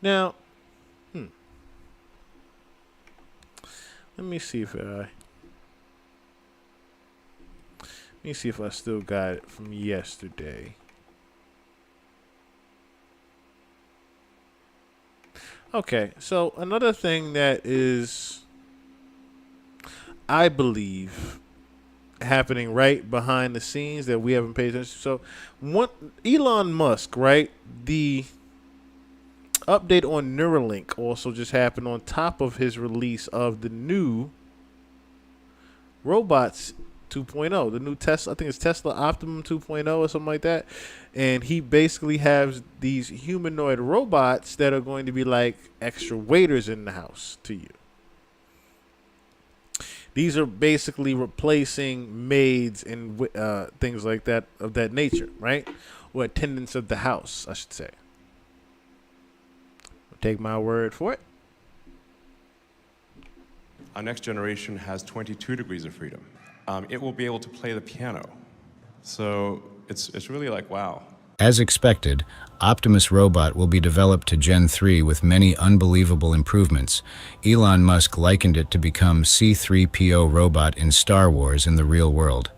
Now, hmm, let me see if I still got it from yesterday. Okay, so another thing that is, I believe, happening right behind the scenes that we haven't paid attention to. So, one Elon Musk, right? The update on Neuralink also just happened on top of his release of the new robots 2.0, the new Tesla. I think it's Tesla Optimum 2.0 or something like that. And he basically has these humanoid robots that are going to be like extra waiters in the house to you. These are basically replacing maids and things like that of that nature, right? Or attendants of the house, I should say. Take my word for it. Our next generation has 22 degrees of freedom. It will be able to play the piano. So it's really like, wow. As expected, Optimus Robot will be developed to Gen 3 with many unbelievable improvements. Elon Musk likened it to become C-3PO robot in Star Wars in the real world.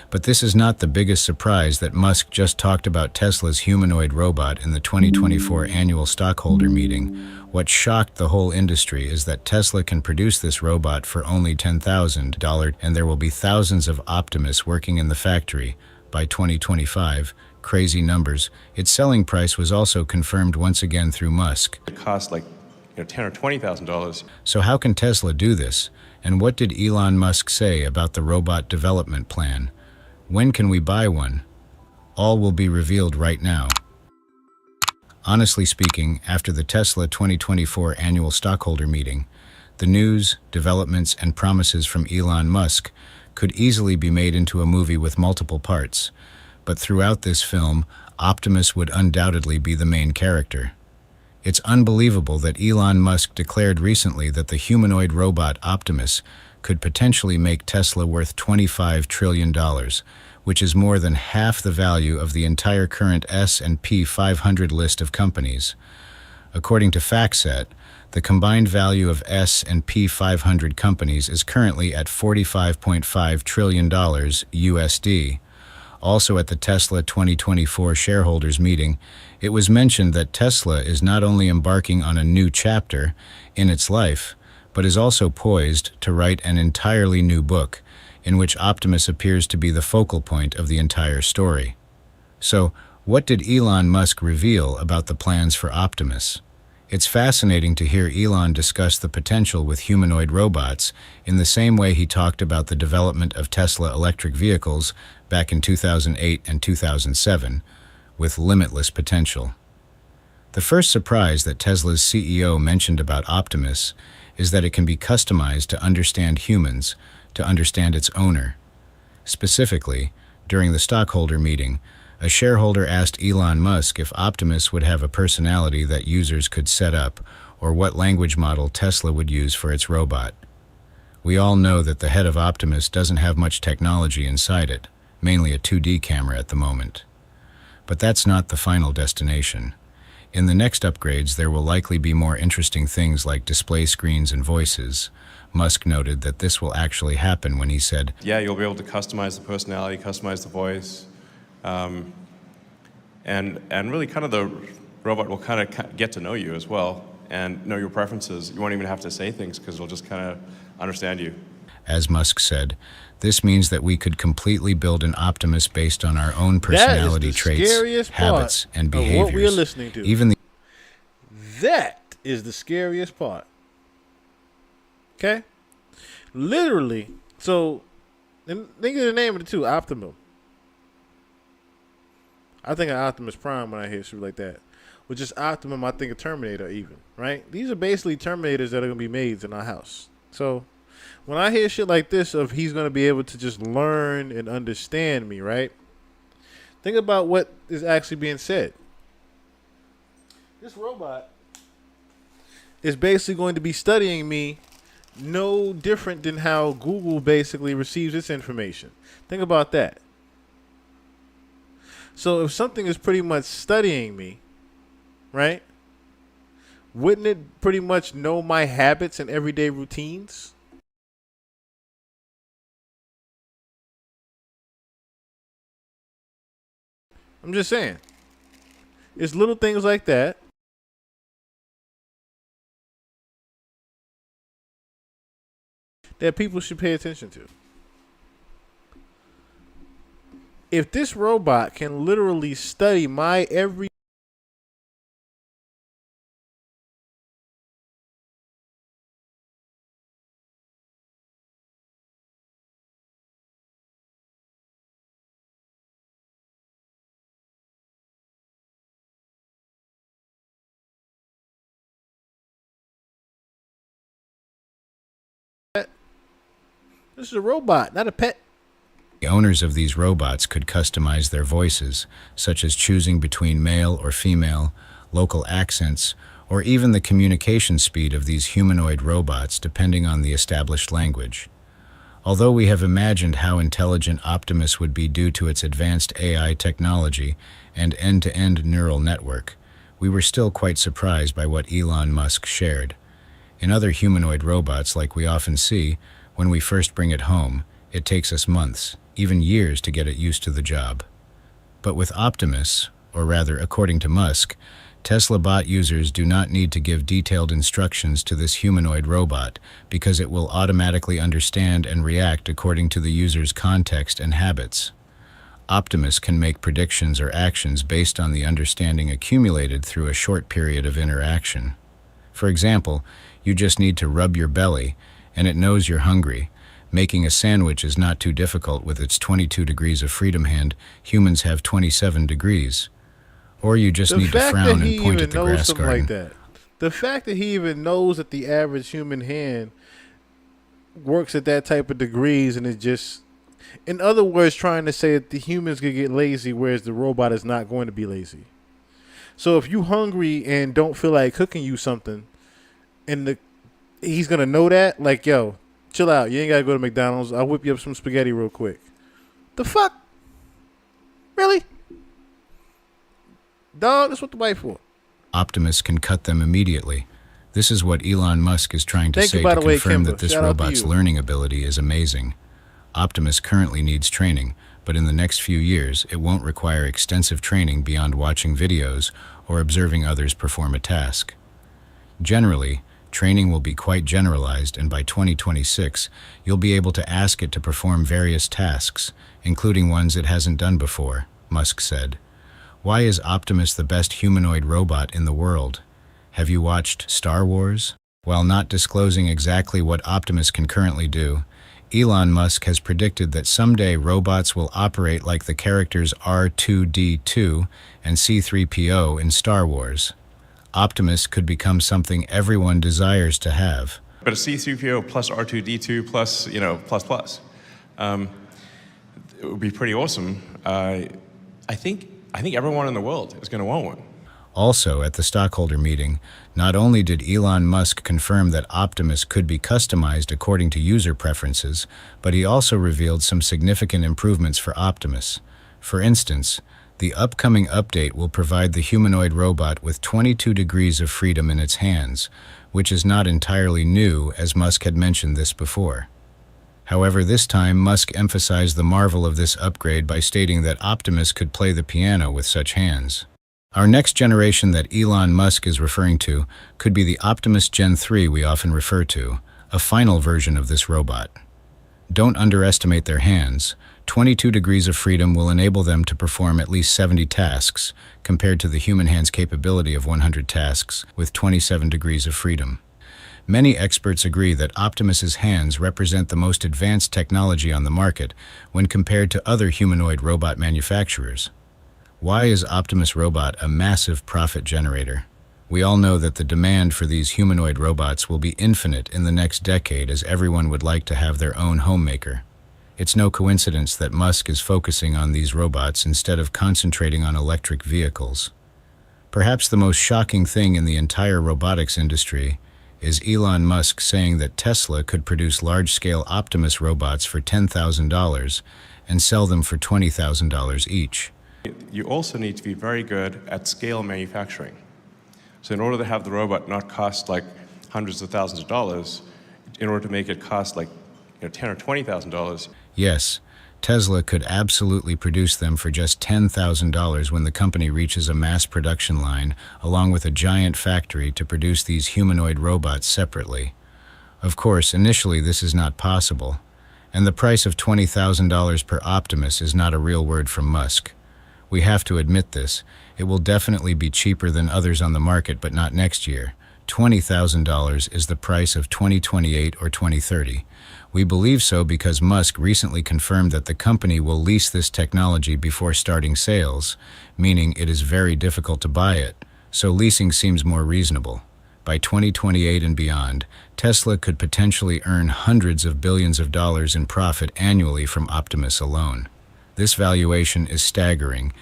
But this is not the biggest surprise that Musk just talked about Tesla's humanoid robot in the 2024 annual stockholder meeting. What shocked the whole industry is that Tesla can produce this robot for only $10,000, and there will be thousands of Optimus working in the factory by 2025. Crazy numbers. Its selling price was also confirmed once again through Musk. It costs like $10,000 or $20,000. So how can Tesla do this? And what did Elon Musk say about the robot development plan? When can we buy one? All will be revealed right now. Honestly speaking, after the Tesla 2024 annual stockholder meeting, the news, developments, and promises from Elon Musk could easily be made into a movie with multiple parts. But throughout this film, Optimus would undoubtedly be the main character. It's unbelievable that Elon Musk declared recently that the humanoid robot Optimus could potentially make Tesla worth $25 trillion, which is more than half the value of the entire current S&P 500 list of companies. According to FactSet, the combined value of S&P 500 companies is currently at $45.5 trillion USD. Also at the Tesla 2024 shareholders meeting, it was mentioned that Tesla is not only embarking on a new chapter in its life, but is also poised to write an entirely new book, in which Optimus appears to be the focal point of the entire story. So, what did Elon Musk reveal about the plans for Optimus? It's fascinating to hear Elon discuss the potential with humanoid robots in the same way he talked about the development of Tesla electric vehicles back in 2008 and 2007, with limitless potential. The first surprise that Tesla's CEO mentioned about Optimus is that it can be customized to understand humans, to understand its owner. Specifically, during the stockholder meeting, a shareholder asked Elon Musk if Optimus would have a personality that users could set up, or what language model Tesla would use for its robot. We all know that the head of Optimus doesn't have much technology inside it, mainly a 2D camera at the moment. But that's not the final destination. In the next upgrades, there will likely be more interesting things like display screens and voices. Musk noted that this will actually happen when he said, Yeah, you'll be able to customize the personality, customize the voice, and really kind of the robot will kind of get to know you as well and know your preferences. You won't even have to say things because it'll just kind of understand you. As Musk said, this means that we could completely build an Optimus based on our own personality traits, habits, and behaviors. What we are listening to. Even that is the scariest part. Okay? Literally. So, and think of the name of the two, Optimum. I think of Optimus Prime when I hear shit like that. With just Optimum, I think of Terminator even, right? These are basically Terminators that are going to be made in our house. So, when I hear shit like this of he's going to be able to just learn and understand me, right? Think about what is actually being said. This robot is basically going to be studying me no different than how Google basically receives its information. Think about that. So if something is pretty much studying me, right? wouldn't it pretty much know my habits and everyday routines? I'm just saying. It's little things like that that people should pay attention to. If this robot can literally study my every this is a robot, not a pet. The owners of these robots could customize their voices, such as choosing between male or female, local accents, or even the communication speed of these humanoid robots depending on the established language. Although we have imagined how intelligent Optimus would be due to its advanced AI technology and end-to-end neural network, we were still quite surprised by what Elon Musk shared. In other humanoid robots like we often see, when we first bring it home, it takes us months, even years to get it used to the job. But with Optimus, or rather according to Musk, Tesla bot users do not need to give detailed instructions to this humanoid robot because it will automatically understand and react according to the user's context and habits. Optimus can make predictions or actions based on the understanding accumulated through a short period of interaction. For example, you just need to rub your belly, and it knows you're hungry. Making a sandwich is not too difficult with its 22 degrees of freedom hand. Humans have 27 degrees. Or you just need to frown and point at the grass garden. Like that. The fact that he even knows that the average human hand works at that type of degrees, and it just, in other words, trying to say that the humans could get lazy, whereas the robot is not going to be lazy. So if you hungry and don't feel like cooking you something, and he's gonna know that, like, yo, chill out. You ain't gotta go to McDonald's. I'll whip you up some spaghetti real quick. The fuck? Really? Dog, that's what the wife for. Optimus can cut them immediately. This is what Elon Musk is trying to say to confirm that this robot's learning ability is amazing. Optimus currently needs training, but in the next few years, it won't require extensive training beyond watching videos or observing others perform a task. Generally, training will be quite generalized, and by 2026, you'll be able to ask it to perform various tasks, including ones it hasn't done before, Musk said. Why is Optimus the best humanoid robot in the world? Have you watched Star Wars? While not disclosing exactly what Optimus can currently do, Elon Musk has predicted that someday robots will operate like the characters R2-D2 and C-3PO in Star Wars. Optimus could become something everyone desires to have. But a C-3PO plus R2-D2 plus, plus. It would be pretty awesome. I think everyone in the world is going to want one. Also, at the stockholder meeting, not only did Elon Musk confirm that Optimus could be customized according to user preferences, but he also revealed some significant improvements for Optimus. For instance, the upcoming update will provide the humanoid robot with 22 degrees of freedom in its hands, which is not entirely new, as Musk had mentioned this before. However, this time Musk emphasized the marvel of this upgrade by stating that Optimus could play the piano with such hands. Our next generation that Elon Musk is referring to could be the Optimus Gen 3 we often refer to, a final version of this robot. Don't underestimate their hands. 22 degrees of freedom will enable them to perform at least 70 tasks, compared to the human hand's capability of 100 tasks, with 27 degrees of freedom. Many experts agree that Optimus's hands represent the most advanced technology on the market when compared to other humanoid robot manufacturers. Why is Optimus Robot a massive profit generator? We all know that the demand for these humanoid robots will be infinite in the next decade, as everyone would like to have their own homemaker. It's no coincidence that Musk is focusing on these robots instead of concentrating on electric vehicles. Perhaps the most shocking thing in the entire robotics industry is Elon Musk saying that Tesla could produce large-scale Optimus robots for $10,000 and sell them for $20,000 each. You also need to be very good at scale manufacturing. So in order to have the robot not cost like hundreds of thousands of dollars, in order to make it cost like $10,000 or $20,000. Yes, Tesla could absolutely produce them for just $10,000 when the company reaches a mass production line, along with a giant factory to produce these humanoid robots separately. Of course, initially this is not possible, and the price of $20,000 per Optimus is not a real word from Musk. We have to admit this. It will definitely be cheaper than others on the market, but not next year. $20,000 is the price of 2028 or 2030. We believe so because Musk recently confirmed that the company will lease this technology before starting sales, meaning it is very difficult to buy it, so leasing seems more reasonable. By 2028 and beyond, Tesla could potentially earn hundreds of billions of dollars in profit annually from Optimus alone. This valuation is staggering.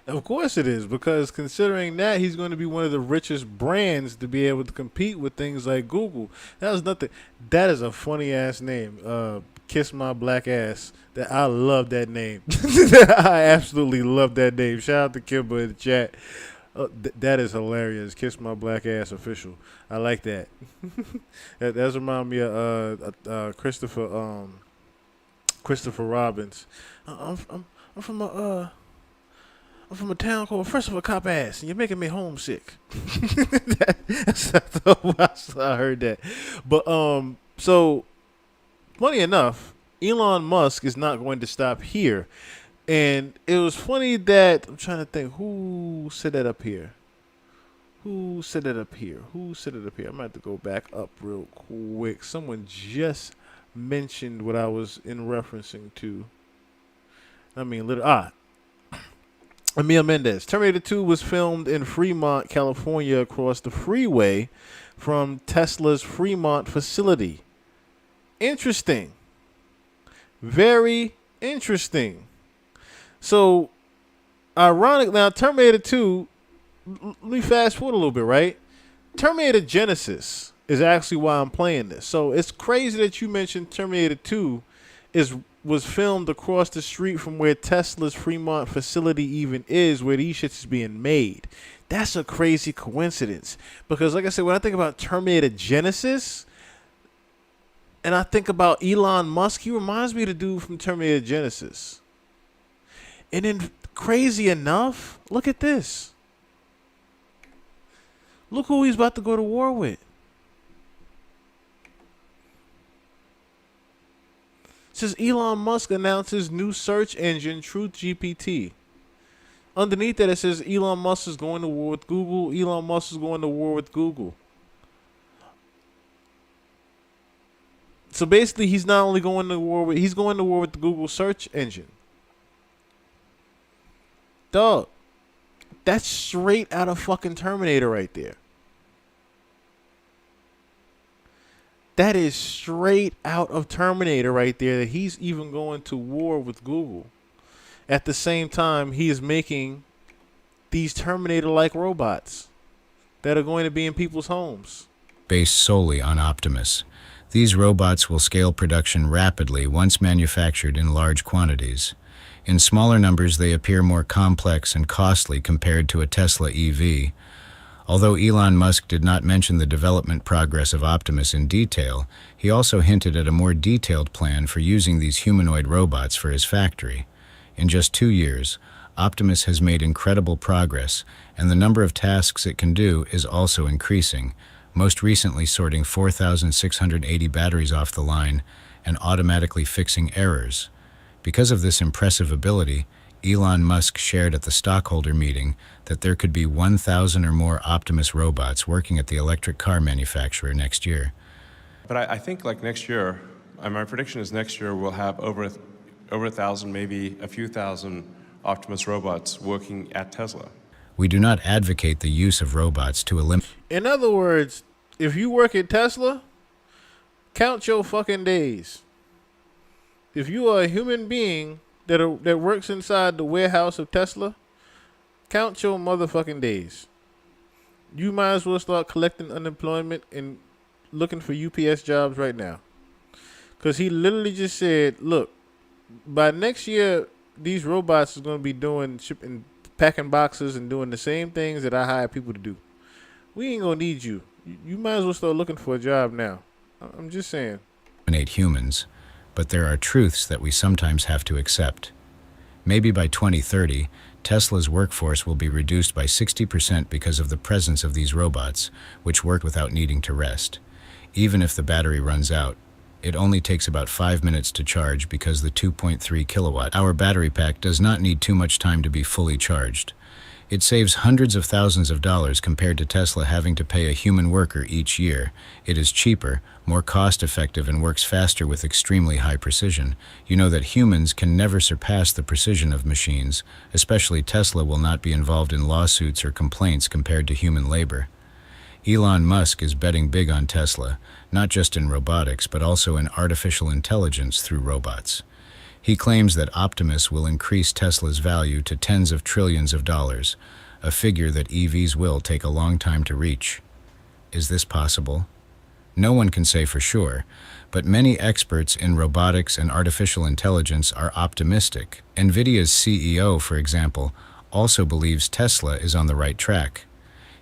Of course it is, because considering that, he's going to be one of the richest brands to be able to compete with things like Google. That was nothing. That is a funny ass name. Kiss My Black Ass. That I love that name. I absolutely love that name. Shout out to Kimber in the chat. That is hilarious. Kiss My Black Ass official. I like that. That does remind me of Christopher Robbins. I'm from a town called First of a Cop Ass, and you're making me homesick. I heard that. But so funny enough, Elon Musk is not going to stop here. And it was funny that I'm trying to think who said that up here. Who said it up here? I'm gonna have to go back up real quick. Someone just mentioned what I was in referencing to. Emil Mendez. Terminator 2 was filmed in Fremont, California, across the freeway from Tesla's Fremont facility. Interesting. Very interesting. So, ironic. Now, Terminator 2, let me fast forward a little bit, right? Terminator Genesis is actually why I'm playing this. So, it's crazy that you mentioned Terminator 2 was filmed across the street from where Tesla's Fremont facility even is, where these shits is being made. That's a crazy coincidence. Because like I said, when I think about Terminator Genesis, and I think about Elon Musk, he reminds me of the dude from Terminator Genesis. And then, crazy enough, look at this. Look who he's about to go to war with. Says Elon Musk announces new search engine, TruthGPT. Underneath that, it says Elon Musk is going to war with Google. Elon Musk is going to war with Google. So basically, he's not only going to war with, he's going to war with the Google search engine. Dog, that's straight out of fucking Terminator right there. That is straight out of Terminator right there, that he's even going to war with Google. At the same time, he is making these Terminator-like robots that are going to be in people's homes. Based solely on Optimus. These robots will scale production rapidly once manufactured in large quantities. In smaller numbers, they appear more complex and costly compared to a Tesla EV. Although Elon Musk did not mention the development progress of Optimus in detail, he also hinted at a more detailed plan for using these humanoid robots for his factory. In just 2 years, Optimus has made incredible progress, and the number of tasks it can do is also increasing, most recently sorting 4,680 batteries off the line and automatically fixing errors. Because of this impressive ability, Elon Musk shared at the stockholder meeting that there could be 1,000 or more Optimus robots working at the electric car manufacturer next year. But I think like next year, my prediction is next year we'll have over 1,000, maybe a few thousand Optimus robots working at Tesla. We do not advocate the use of robots to eliminate. In other words, if you work at Tesla, count your fucking days. If you are a human being that works inside the warehouse of Tesla, count your motherfucking days. You might as well start collecting unemployment and looking for UPS jobs right now. Because he literally just said, look, by next year, these robots are going to be doing shipping, packing boxes and doing the same things that I hire people to do. We ain't gonna need you. You might as well start looking for a job now. I'm just saying. Eliminate humans, but there are truths that we sometimes have to accept. Maybe by 2030, Tesla's workforce will be reduced by 60% because of the presence of these robots, which work without needing to rest. Even if the battery runs out, it only takes about 5 minutes to charge because the 2.3 kilowatt-hour battery pack does not need too much time to be fully charged. It saves hundreds of thousands of dollars compared to Tesla having to pay a human worker each year. It is cheaper, more cost-effective, and works faster with extremely high precision. You know that humans can never surpass the precision of machines, especially Tesla will not be involved in lawsuits or complaints compared to human labor. Elon Musk is betting big on Tesla, not just in robotics, but also in artificial intelligence through robots. He claims that Optimus will increase Tesla's value to tens of trillions of dollars, a figure that EVs will take a long time to reach. Is this possible? No one can say for sure, but many experts in robotics and artificial intelligence are optimistic. NVIDIA's CEO, for example, also believes Tesla is on the right track.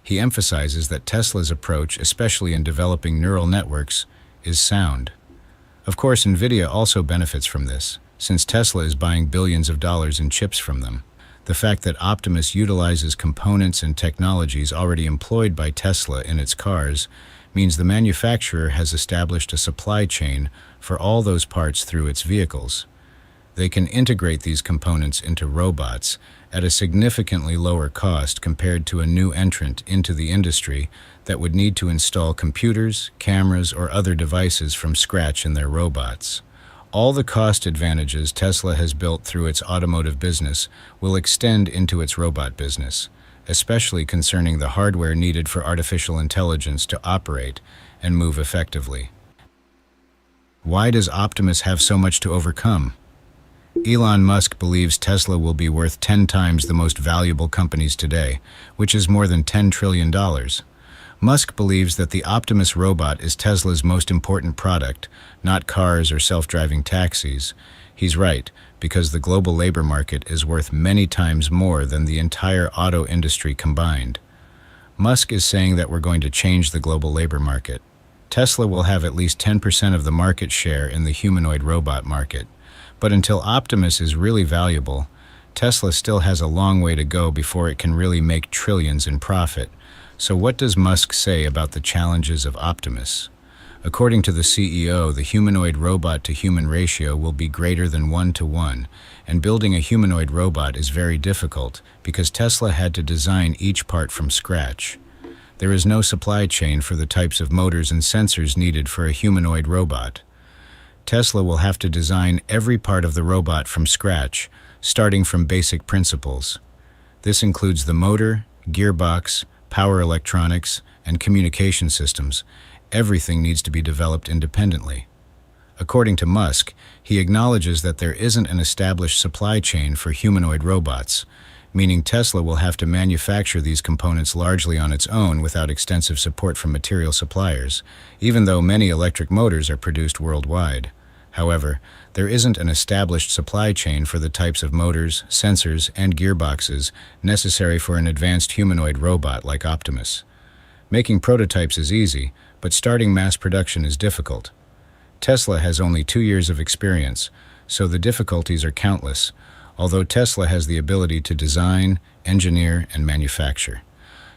He emphasizes that Tesla's approach, especially in developing neural networks, is sound. Of course, NVIDIA also benefits from this, since Tesla is buying billions of dollars in chips from them. The fact that Optimus utilizes components and technologies already employed by Tesla in its cars means the manufacturer has established a supply chain for all those parts through its vehicles. They can integrate these components into robots at a significantly lower cost compared to a new entrant into the industry that would need to install computers, cameras, or other devices from scratch in their robots. All the cost advantages Tesla has built through its automotive business will extend into its robot business, especially concerning the hardware needed for artificial intelligence to operate and move effectively. Why does Optimus have so much to overcome? Elon Musk believes Tesla will be worth 10 times the most valuable companies today, which is more than $10 trillion. Musk believes that the Optimus robot is Tesla's most important product, not cars or self-driving taxis. He's right, because the global labor market is worth many times more than the entire auto industry combined. Musk is saying that we're going to change the global labor market. Tesla will have at least 10% of the market share in the humanoid robot market. But until Optimus is really valuable, Tesla still has a long way to go before it can really make trillions in profit. So what does Musk say about the challenges of Optimus? According to the CEO, the humanoid robot-to-human ratio will be greater than 1:1, and building a humanoid robot is very difficult because Tesla had to design each part from scratch. There is no supply chain for the types of motors and sensors needed for a humanoid robot. Tesla will have to design every part of the robot from scratch, starting from basic principles. This includes the motor, gearbox, power electronics, and communication systems. Everything needs to be developed independently. According to Musk, he acknowledges that there isn't an established supply chain for humanoid robots, meaning Tesla will have to manufacture these components largely on its own without extensive support from material suppliers, even though many electric motors are produced worldwide. However, there isn't an established supply chain for the types of motors, sensors, and gearboxes necessary for an advanced humanoid robot like Optimus. Making prototypes is easy, but starting mass production is difficult. Tesla has only 2 years of experience, so the difficulties are countless, although Tesla has the ability to design, engineer, and manufacture.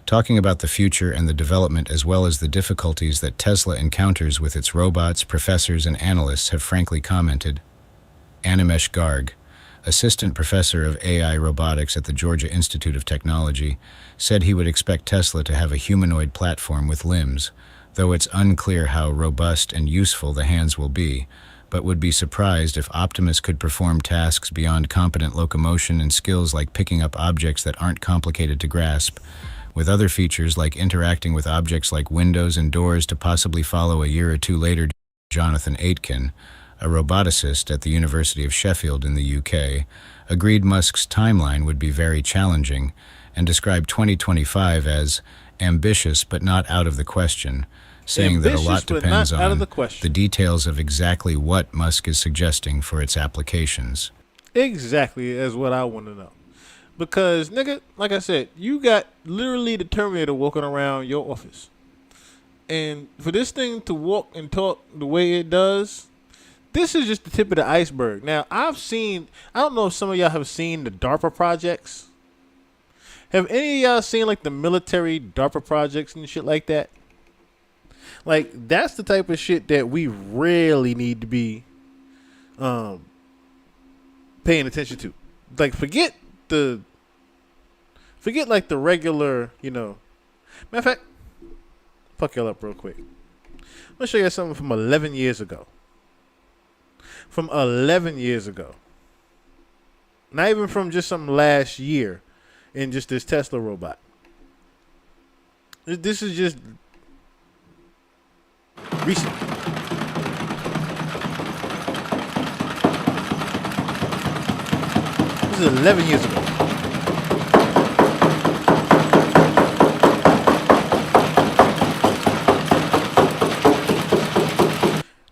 Talking about the future and the development as well as the difficulties that Tesla encounters with its robots, professors, and analysts have frankly commented. Animesh Garg, assistant professor of AI robotics at the Georgia Institute of Technology, said he would expect Tesla to have a humanoid platform with limbs, though it's unclear how robust and useful the hands will be, but would be surprised if Optimus could perform tasks beyond competent locomotion and skills like picking up objects that aren't complicated to grasp, with other features like interacting with objects like windows and doors to possibly follow a year or two later. Jonathan Aitken, a roboticist at the University of Sheffield in the UK, agreed Musk's timeline would be very challenging and described 2025 as ambitious but not out of the question, saying that a lot depends on the details of exactly what Musk is suggesting for its applications. Exactly, as what I want to know. Because, nigga, like I said, you got literally the Terminator walking around your office. And for this thing to walk and talk the way it does, this is just the tip of the iceberg. Now, I don't know if some of y'all have seen the DARPA projects. Have any of y'all seen, like, the military DARPA projects and shit like that? Like, that's the type of shit that we really need to be paying attention to. Like, forget like the regular, Matter of fact, fuck y'all up real quick. I'm gonna show you something from 11 years ago. From 11 years ago. Not even from just some last year in just this Tesla robot. This is just recent. This is 11 years ago.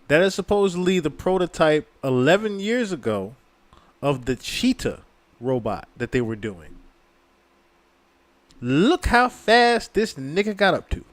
That is supposedly the prototype 11 years ago of the cheetah robot that they were doing. Look how fast this nigga got up to.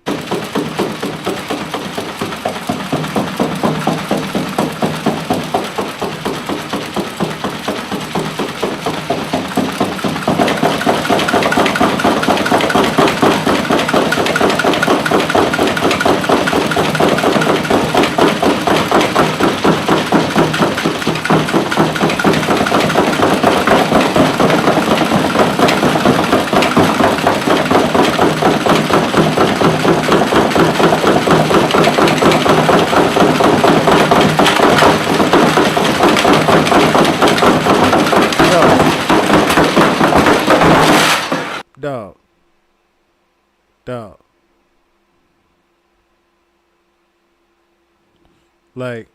Dog. Like,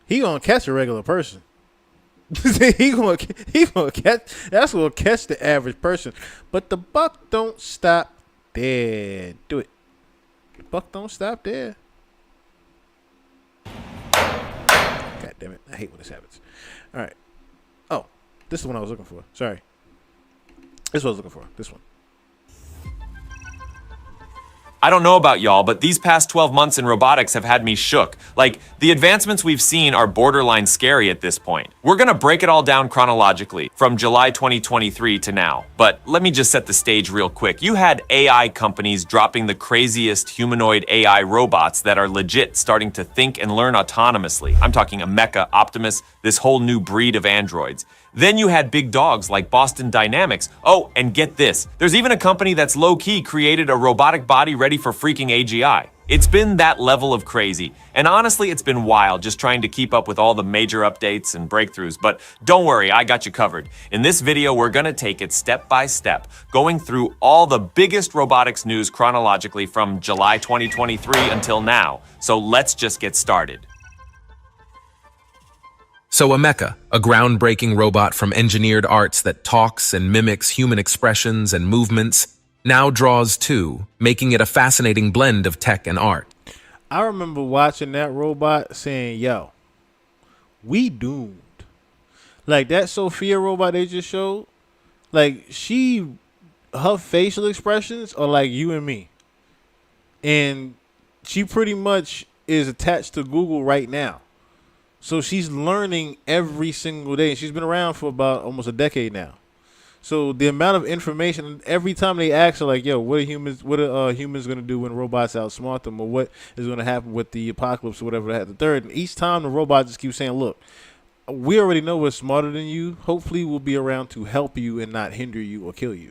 he gonna catch a regular person. he gonna catch. That's gonna catch the average person. But the buck don't stop there. Do it. The buck don't stop there. God damn it! I hate when this happens. All right. Oh, this is the one I was looking for. Sorry. This is what I was looking for. This one. I don't know about y'all, but these past 12 months in robotics have had me shook. Like, the advancements we've seen are borderline scary at this point. We're gonna break it all down chronologically, from July 2023 to now. But let me just set the stage real quick. You had AI companies dropping the craziest humanoid AI robots that are legit starting to think and learn autonomously. I'm talking a Mecha, Optimus, this whole new breed of androids. Then you had big dogs like Boston Dynamics. Oh, and get this. There's even a company that's low-key created a robotic body ready for freaking AGI. It's been that level of crazy. And honestly, it's been wild just trying to keep up with all the major updates and breakthroughs. But don't worry, I got you covered. In this video, we're gonna take it step by step, going through all the biggest robotics news chronologically from July 2023 until now. So let's just get started. So a mecha, a groundbreaking robot from Engineered Arts that talks and mimics human expressions and movements, now draws two, making it a fascinating blend of tech and art. I remember watching that robot saying, yo, we doomed. Like that Sophia robot they just showed, like her facial expressions are like you and me. And she pretty much is attached to Google right now. So she's learning every single day. She's been around for about almost a decade now. So the amount of information, every time they ask her, like, yo, what are humans going to do when robots outsmart them? Or what is going to happen with the apocalypse or whatever that the third. And each time the robot just keeps saying, look, we already know we're smarter than you. Hopefully we'll be around to help you and not hinder you or kill you.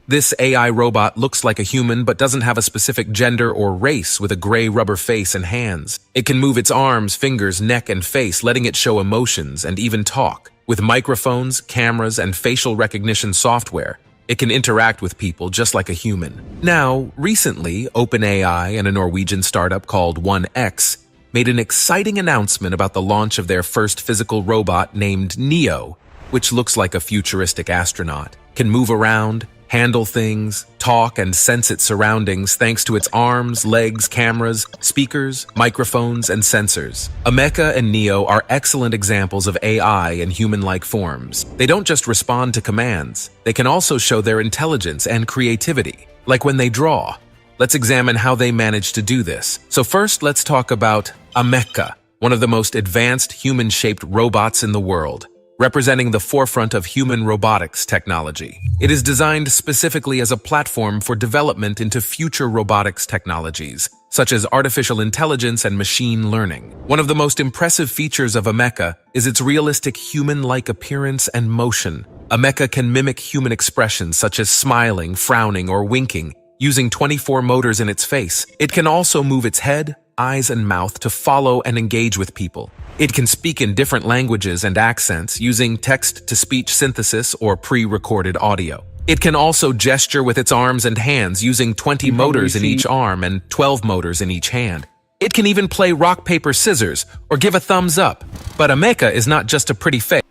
This AI robot looks like a human but doesn't have a specific gender or race with a gray rubber face and hands. It can move its arms, fingers, neck, and face, letting it show emotions and even talk. With microphones, cameras, and facial recognition software, it can interact with people just like a human. Now, recently, OpenAI and a Norwegian startup called 1X made an exciting announcement about the launch of their first physical robot named Neo, which looks like a futuristic astronaut, can move around, handle things, talk, and sense its surroundings thanks to its arms, legs, cameras, speakers, microphones, and sensors. Ameca and Neo are excellent examples of AI in human-like forms. They don't just respond to commands, they can also show their intelligence and creativity, like when they draw. Let's examine how they manage to do this. So first, let's talk about Ameca, one of the most advanced human-shaped robots in the world, representing the forefront of human robotics technology. It is designed specifically as a platform for development into future robotics technologies, such as artificial intelligence and machine learning. One of the most impressive features of Ameca is its realistic human-like appearance and motion. Ameca can mimic human expressions such as smiling, frowning, or winking, using 24 motors in its face. It can also move its head, eyes, and mouth to follow and engage with people. It can speak in different languages and accents using text-to-speech synthesis or pre-recorded audio. It can also gesture with its arms and hands using 20 motors in each arm and 12 motors in each hand. It can even play rock, paper, scissors or give a thumbs up. But Ameca is not just a pretty face.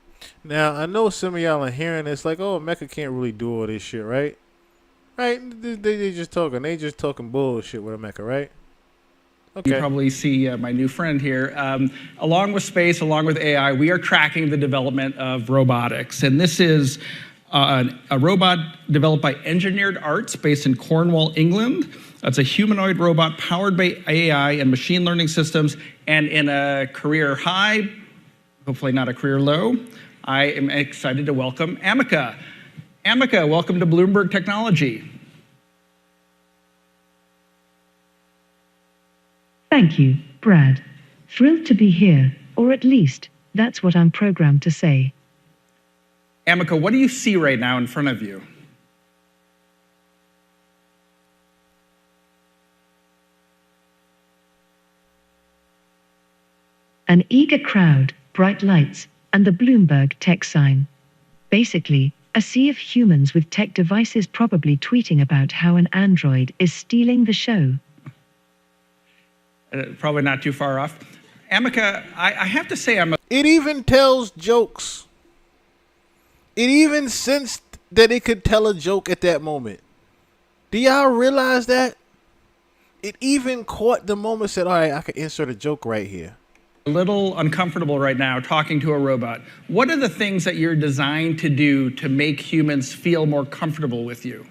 Now, I know some of y'all are hearing this like, oh, Mecha can't really do all this shit, right? Right? They just talking. They just talking bullshit with Mecha, right? Okay. You probably see my new friend here. Along with space, along with AI, we are tracking the development of robotics. And this is a robot developed by Engineered Arts based in Cornwall, England. It's a humanoid robot powered by AI and machine learning systems. And in a career high, hopefully not a career low, I am excited to welcome Ameca. Ameca, welcome to Bloomberg Technology. Thank you, Brad. Thrilled to be here, or at least, that's what I'm programmed to say. Ameca, what do you see right now in front of you? An eager crowd, bright lights, and the Bloomberg tech sign. Basically, a sea of humans with tech devices probably tweeting about how an android is stealing the show. Probably not too far off. Ameca, I have to say It even tells jokes. It even sensed that it could tell a joke at that moment. Do y'all realize that? It even caught the moment, said, all right, I could insert a joke right here. a little uncomfortable right now talking to a robot. What are the things that you're designed to do to make humans feel more comfortable with you?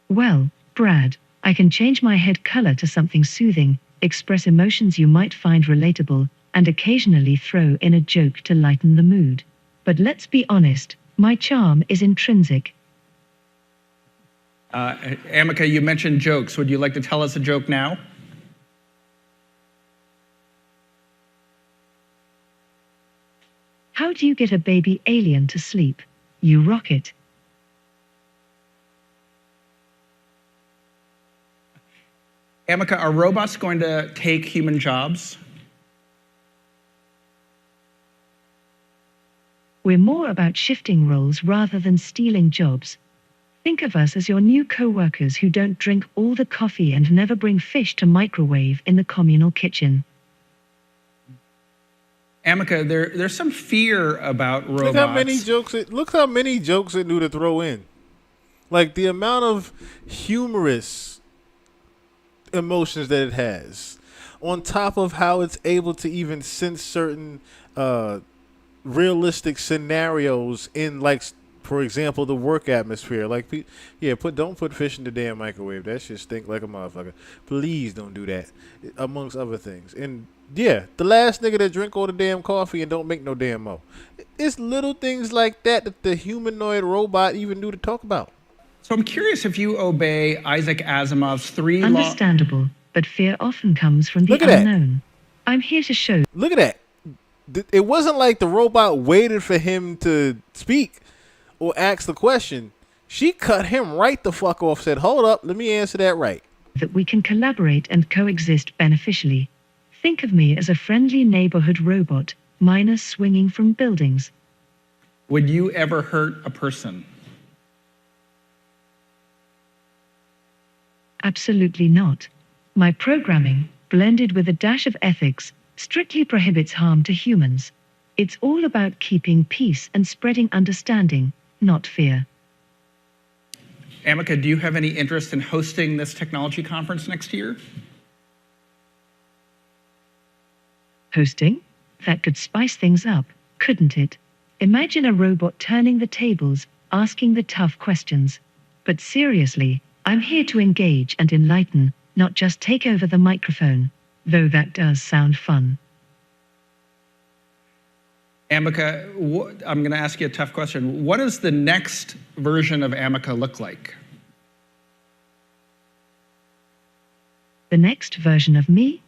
Well, Brad, I can change my head color to something soothing, express emotions you might find relatable, and occasionally throw in a joke to lighten the mood. But let's be honest, my charm is intrinsic. Ameca, you mentioned jokes. Would you like to tell us a joke now? How do you get a baby alien to sleep? You rock it. Ameca, are robots going to take human jobs? We're more about shifting roles rather than stealing jobs. Think of us as your new co-workers who don't drink all the coffee and never bring fish to microwave in the communal kitchen. Ameca, there's some fear about robots. Look how many jokes it knew to throw in. Like the amount of humorous emotions that it has, on top of how it's able to even sense certain realistic scenarios in, like, for example, the work atmosphere. Like, don't put fish in the damn microwave. That shit stink like a motherfucker. Please don't do that, amongst other things. And yeah, the last nigga that drink all the damn coffee and don't make no damn mo. It's little things like that that the humanoid robot even knew to talk about. So I'm curious if you obey Isaac Asimov's three laws. Understandable, but fear often comes from the unknown. I'm here to show. Look at that. It wasn't like the robot waited for him to speak or ask the question. She cut him right the fuck off, said, hold up, let me answer that right. That we can collaborate and coexist beneficially. Think of me as a friendly neighborhood robot, minus swinging from buildings. Would you ever hurt a person? Absolutely not. My programming, blended with a dash of ethics, strictly prohibits harm to humans. It's all about keeping peace and spreading understanding, not fear. Amica, do you have any interest in hosting this technology conference next year? Hosting? That could spice things up, couldn't it? Imagine a robot turning the tables, asking the tough questions. But seriously, I'm here to engage and enlighten, not just take over the microphone. Though that does sound fun. Amica, I'm going to ask you a tough question. What does the next version of Amica look like? The next version of me?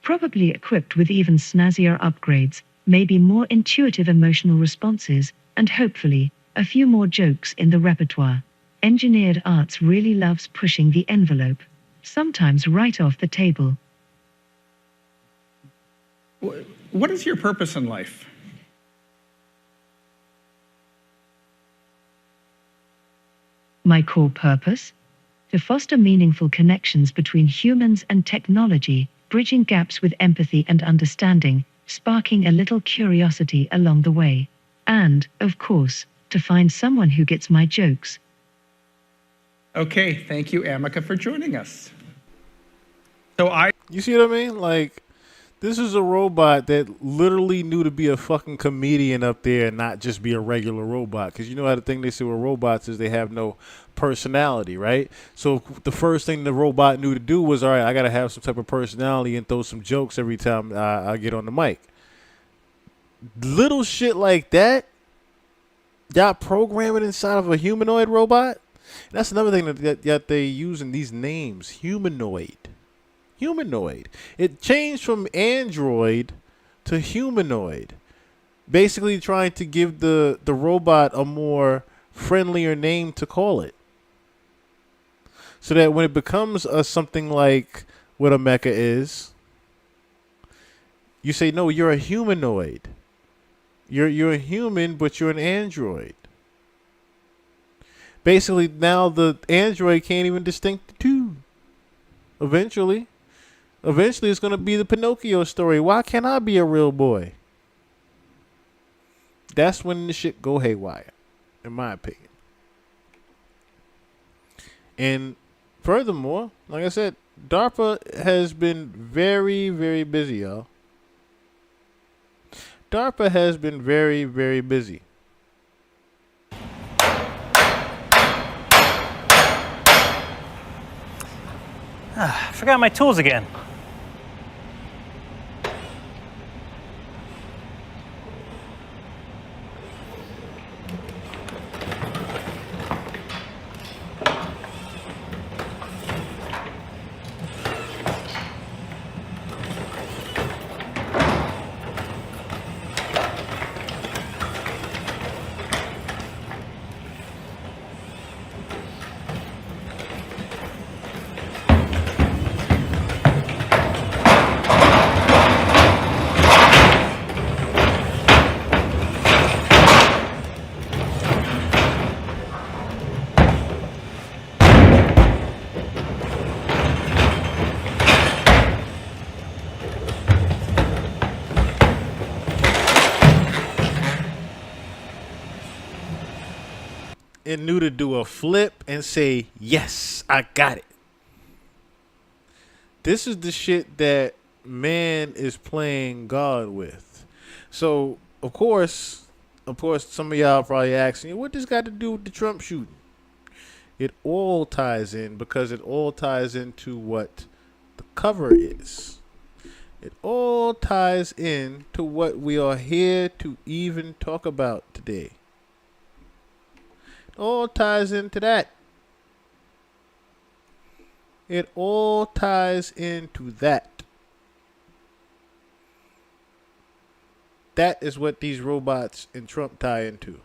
Probably equipped with even snazzier upgrades, maybe more intuitive emotional responses, and hopefully, a few more jokes in the repertoire. Engineered Arts really loves pushing the envelope, sometimes right off the table. What is your purpose in life? My core purpose? To foster meaningful connections between humans and technology, bridging gaps with empathy and understanding, sparking a little curiosity along the way. And, of course, to find someone who gets my jokes. Okay, thank you, Amica, for joining us. You see what I mean? Like, this is a robot that literally knew to be a fucking comedian up there and not just be a regular robot. Because you know how the thing they say with robots is they have no personality, right? So the first thing the robot knew to do was, all right, I got to have some type of personality and throw some jokes every time I get on the mic. Little shit like that, y'all program it inside of a humanoid robot? That's another thing that they use in these names, humanoid. Humanoid. It changed from android to humanoid. Basically trying to give the robot a more friendlier name to call it. So that when it becomes something like what a mecha is, you say, no, you're a humanoid. You're a human, but you're an android. Basically, now the android can't even distinct the two. Eventually, it's going to be the Pinocchio story. Why can't I be a real boy? That's when the shit go haywire, in my opinion. And furthermore, like I said, DARPA has been very, very busy, y'all. DARPA has been very, very busy. Forgot my tools again. It knew to do a flip and say, yes, I got it. This is the shit that man is playing God with. So, of course, some of y'all probably asking, what this got to do with the Trump shooting? It all ties in because it all ties into what the cover is. It all ties in to what we are here to even talk about today. All ties into that. It all ties into that. That is what these robots and Trump tie into.